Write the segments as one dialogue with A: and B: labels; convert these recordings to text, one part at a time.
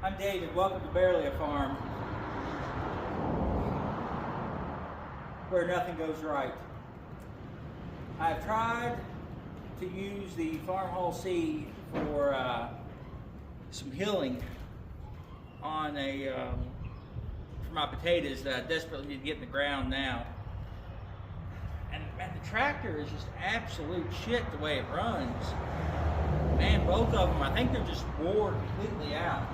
A: I'm David. Welcome to Barely a Farm, where nothing goes right. I've tried to use the Farmall seed for some healing on for my potatoes that I desperately need to get in the ground now. And man, the tractor is just absolute shit the way it runs. Man, both of them, I think they're just wore completely out.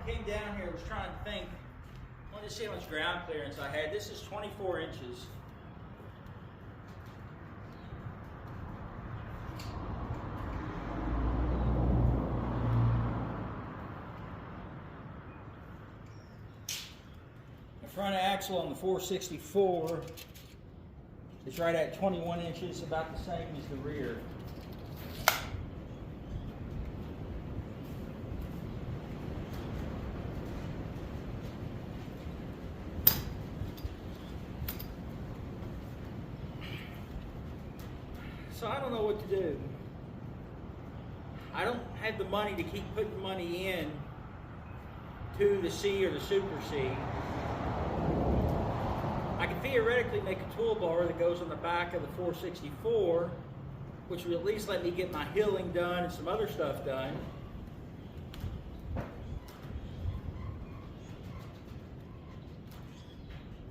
A: Came down here, was trying to think, I wanted to see how much ground clearance I had. This is 24 inches. The front axle on the 464 is right at 21 inches, about the same as the rear. So I don't know what to do. I don't have the money to keep putting money in to the C or the Super C. I can theoretically make a toolbar that goes on the back of the 464, which would at least let me get my hilling done and some other stuff done.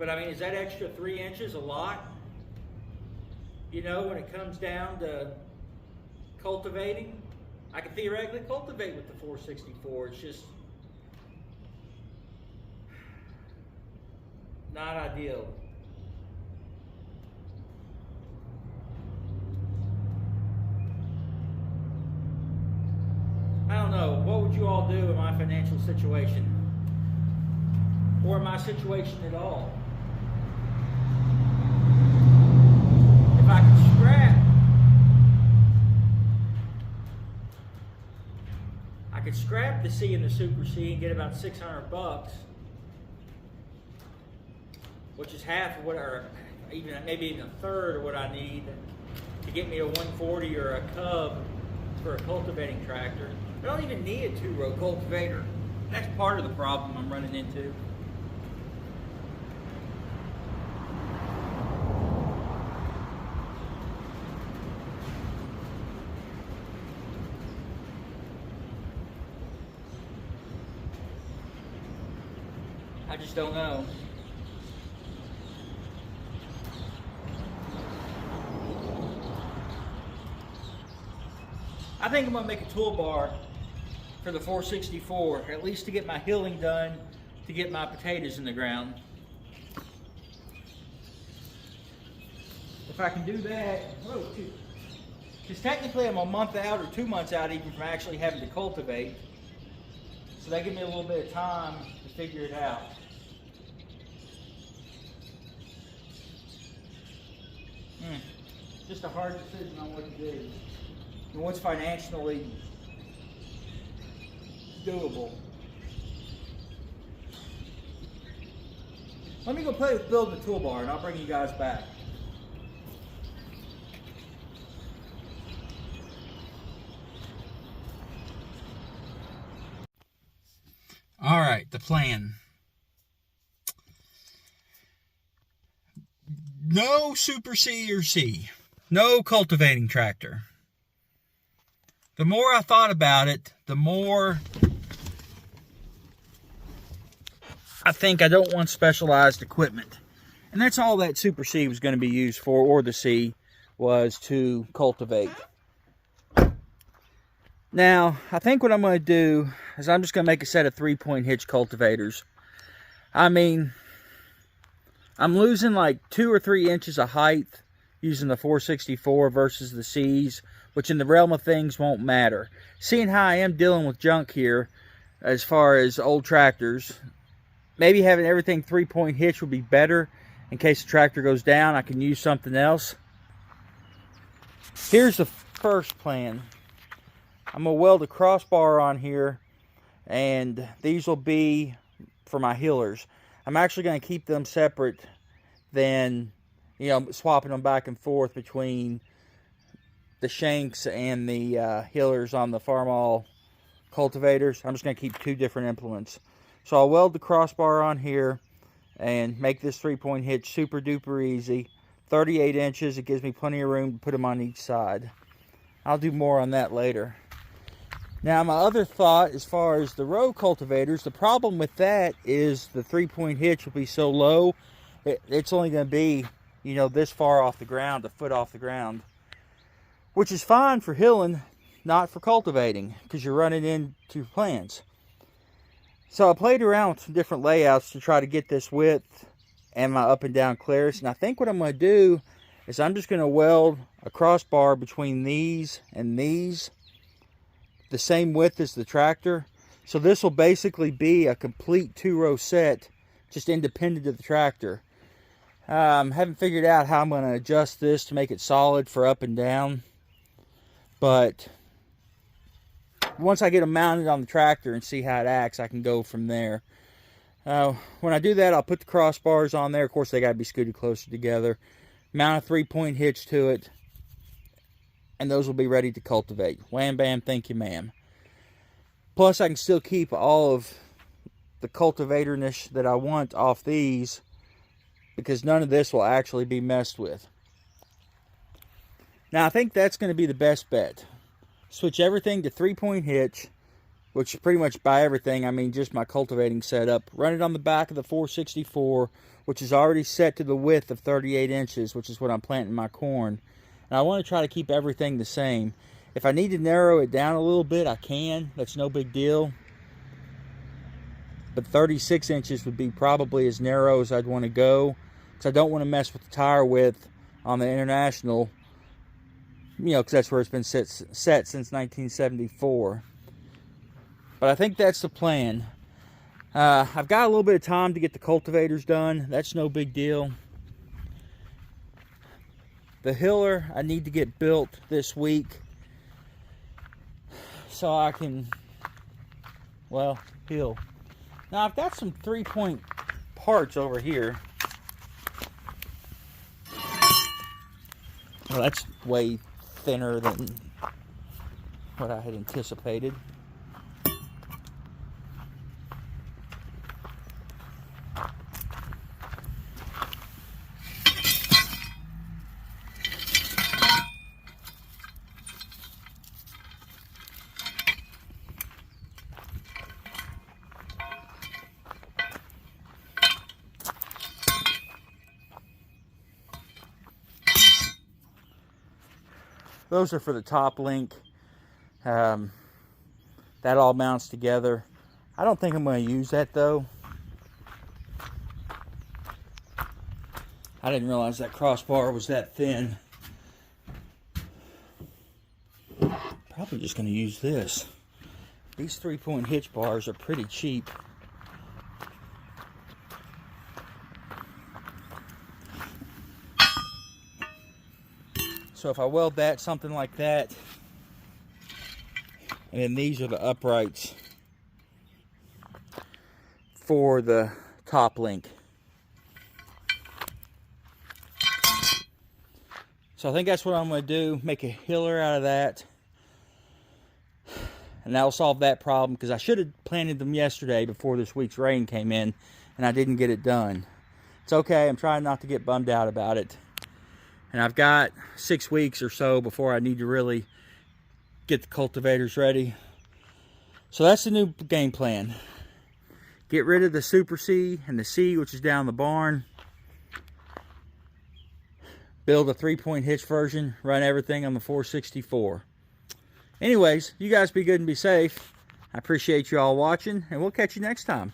A: But I mean, is that extra 3 inches a lot? You know, when it comes down to cultivating, I can theoretically cultivate with the 464. It's just not ideal. I don't know. What would you all do in my financial situation? Or in my situation at all? I could scrap the C and the Super C and get about 600 bucks, which is half of what, or even maybe even a third of what I need to get me a 140 or a Cub for a cultivating tractor. I don't even need a 2-row cultivator. That's part of the problem I'm running into. I just don't know. I think I'm gonna make a toolbar for the 464, at least to get my hilling done, to get my potatoes in the ground. If I can do that, because technically I'm a month out or 2 months out even from actually having to cultivate. So that gives me a little bit of time to figure it out. Just a hard decision on what to do and what's financially doable. Let me go play with building the toolbar and I'll bring you guys back. All right, the plan. No Super C or C. No cultivating tractor. The more I thought about it, the more I think I don't want specialized equipment. And that's all that Super C was going to be used for, or the C, was to cultivate. Now, I think what I'm going to do is I'm just going to make a set of 3-point hitch cultivators. I mean, I'm losing like 2 or 3 inches of height using the 464 versus the C's, which in the realm of things won't matter. Seeing how I am dealing with junk here as far as old tractors, maybe having everything 3-point hitch would be better. In case the tractor goes down, I can use something else. Here's the first plan. I'm going to weld a crossbar on here, and these will be for my healers. I'm actually going to keep them separate than, swapping them back and forth between the shanks and the healers on the Farmall cultivators. I'm just going to keep 2 different implements. So I'll weld the crossbar on here and make this 3-point hitch super duper easy. 38 inches, it gives me plenty of room to put them on each side. I'll do more on that later. Now, my other thought as far as the row cultivators, the problem with that is the 3-point hitch will be so low, it's only going to be, this far off the ground, a foot off the ground. Which is fine for hilling, not for cultivating, because you're running into plants. So I played around with some different layouts to try to get this width and my up and down clearance. And I think what I'm going to do is I'm just going to weld a crossbar between these and these, the same width as the tractor. So this will basically be a complete 2-row set, just independent of the tractor. Haven't figured out how I'm going to adjust this to make it solid for up and down. But once I get them mounted on the tractor and see how it acts, I can go from there. When I do that, I'll put the crossbars on there. Of course, they got to be scooted closer together. Mount a 3-point hitch to it, and those will be ready to cultivate. Wham, bam, thank you, ma'am. Plus, I can still keep all of the cultivatorness that I want off these, because none of this will actually be messed with. Now, I think that's going to be the best bet. Switch everything to 3-point hitch, which pretty much by everything, I mean just my cultivating setup. Run it on the back of the 464, which is already set to the width of 38 inches, which is what I'm planting my corn. And I want to try to keep everything the same. If I need to narrow it down a little bit, I can. That's no big deal. But 36 inches would be probably as narrow as I'd want to go, because I don't want to mess with the tire width on the International, because that's where it's been set since 1974. But I think that's the plan. I've got a little bit of time to get the cultivators done. That's no big deal. The hiller I need to get built this week, so I can, hill. Now I've got some 3-point parts over here. Well, that's way thinner than what I had anticipated. Those are for the top link. That all mounts together. I don't think I'm going to use that though. I didn't realize that crossbar was that thin. Probably just going to use this. These 3-point hitch bars are pretty cheap. So if I weld that, something like that, and then these are the uprights for the top link. So I think that's what I'm going to do, make a hiller out of that. And that'll solve that problem, because I should have planted them yesterday before this week's rain came in, and I didn't get it done. It's okay, I'm trying not to get bummed out about it. And I've got 6 weeks or so before I need to really get the cultivators ready. So that's the new game plan. Get rid of the Super C and the C, which is down the barn. Build a 3-point hitch version, run everything on the 464. Anyways, you guys be good and be safe. I appreciate you all watching, and we'll catch you next time.